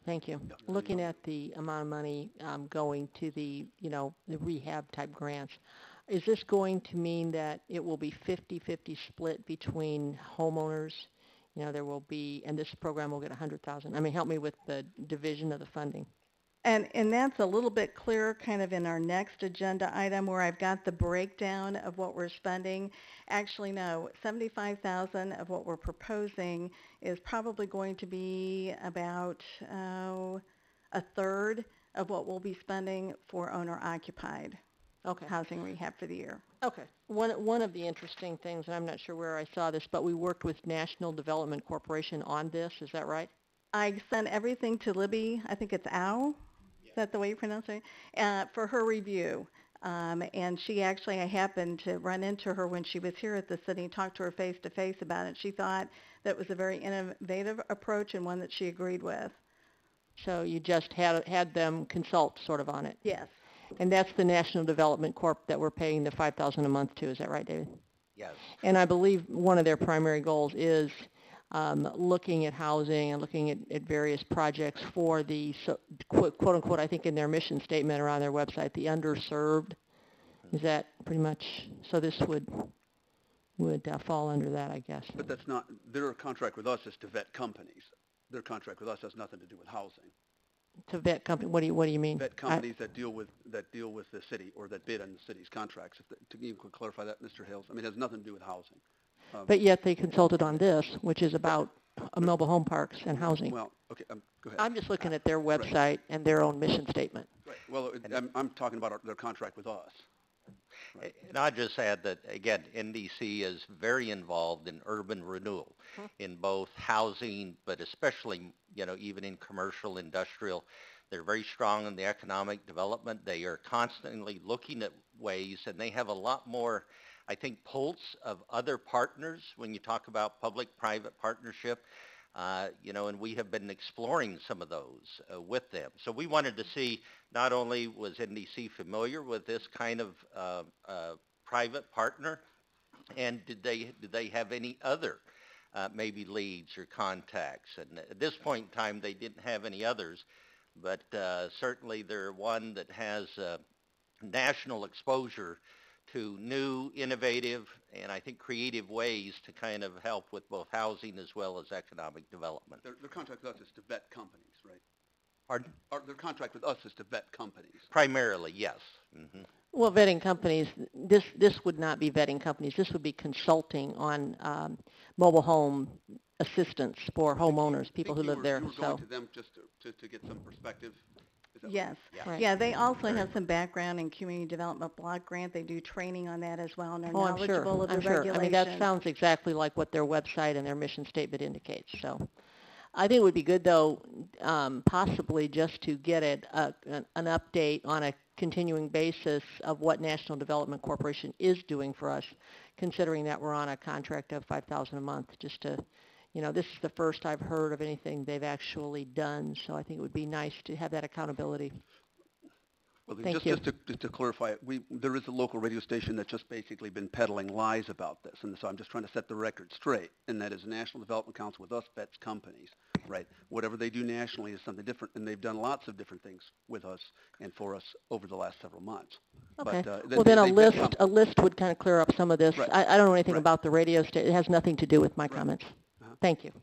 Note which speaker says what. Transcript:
Speaker 1: Thank you.
Speaker 2: Yeah.
Speaker 1: Looking at the amount of money going to the, the rehab type grants, is this going to mean that it will be 50-50 split between homeowners? There will be, and this program will get 100,000. I mean, help me with the division of the funding.
Speaker 3: And that's a little bit clearer kind of in our next agenda item where I've got the breakdown of what we're spending. Actually, no, 75,000 of what we're proposing is probably going to be about a third of what we'll be spending for owner-occupied
Speaker 1: Okay.
Speaker 3: housing rehab for the year.
Speaker 1: Okay. One of the interesting things, and I'm not sure where I saw this, but we worked with National Development Corporation on this. Is that right?
Speaker 3: I sent everything to Libby, I think it's Al, is that the way you pronounce it? For her review. And she actually, I happened to run into her when she was here at the city and talked to her face to face about it. She thought that was a very innovative approach and one that she agreed with.
Speaker 1: So you just had them consult sort of on it.
Speaker 3: Yes.
Speaker 1: And that's the National Development Corp that we're paying the $5,000 a month to. Is that right, David?
Speaker 4: Yes.
Speaker 1: And I believe one of their primary goals is looking at housing and looking at various projects for the, quote unquote, I think in their mission statement or on their website, the underserved. Is that pretty much, so this would fall under that, I guess.
Speaker 2: But that's not, their contract with us is to vet companies. Their contract with us has nothing to do with housing.
Speaker 1: To vet company, what do you mean?
Speaker 2: Vet companies that deal with the city or that bid on the city's contracts. You could clarify that, Mr. Hales. I mean, it has nothing to do with housing.
Speaker 1: But yet they consulted on this, which is about mobile home parks and housing.
Speaker 2: Well, okay, go ahead.
Speaker 1: I'm just looking at their website and their own mission statement.
Speaker 2: Right. Well, I'm talking about their contract with us. Right.
Speaker 4: And I'll just add that, again, NDC is very involved in urban renewal in both housing, but especially, even in commercial, industrial. They're very strong in the economic development. They are constantly looking at ways, and they have a lot more, I think, pulse of other partners when you talk about public-private partnership. And we have been exploring some of those with them. So we wanted to see not only was NDC familiar with this kind of private partner, and did they have any other maybe leads or contacts? And at this point in time, they didn't have any others, but certainly they're one that has national exposure to new, innovative, and I think creative ways to kind of help with both housing as well as economic development.
Speaker 2: Their contract with us is to vet companies, right?
Speaker 4: Pardon?
Speaker 2: Their contract with us is to vet companies.
Speaker 4: Primarily, yes. Mm-hmm.
Speaker 1: Well, vetting companies, this would not be vetting companies. This would be consulting on mobile home assistance for homeowners, people who live there.
Speaker 2: You were going to them just to get some perspective?
Speaker 3: Yes.
Speaker 1: Right.
Speaker 3: Yeah, they also have some background in community development block grant. They do training on that as well, and they're knowledgeable of the regulations.
Speaker 1: I mean, that sounds exactly like what their website and their mission statement indicates. So I think it would be good, though, possibly just to get an update on a continuing basis of what National Development Corporation is doing for us, considering that we're on a contract of $5,000 a month, just to, this is the first I've heard of anything they've actually done, so I think it would be nice to have that accountability.
Speaker 2: Well,
Speaker 1: Thank you.
Speaker 2: just to clarify, there is a local radio station that's just basically been peddling lies about this, and so I'm just trying to set the record straight, and that is National Development Council with us vets companies, right? Whatever they do nationally is something different, and they've done lots of different things with us and for us over the last several months.
Speaker 1: Okay.
Speaker 2: But,
Speaker 1: well, then a list would kind of clear up some of this.
Speaker 2: Right.
Speaker 1: I don't know anything
Speaker 2: Right.
Speaker 1: about the radio station. It has nothing to do with my
Speaker 2: Right.
Speaker 1: comments.
Speaker 2: Uh-huh.
Speaker 1: Thank you.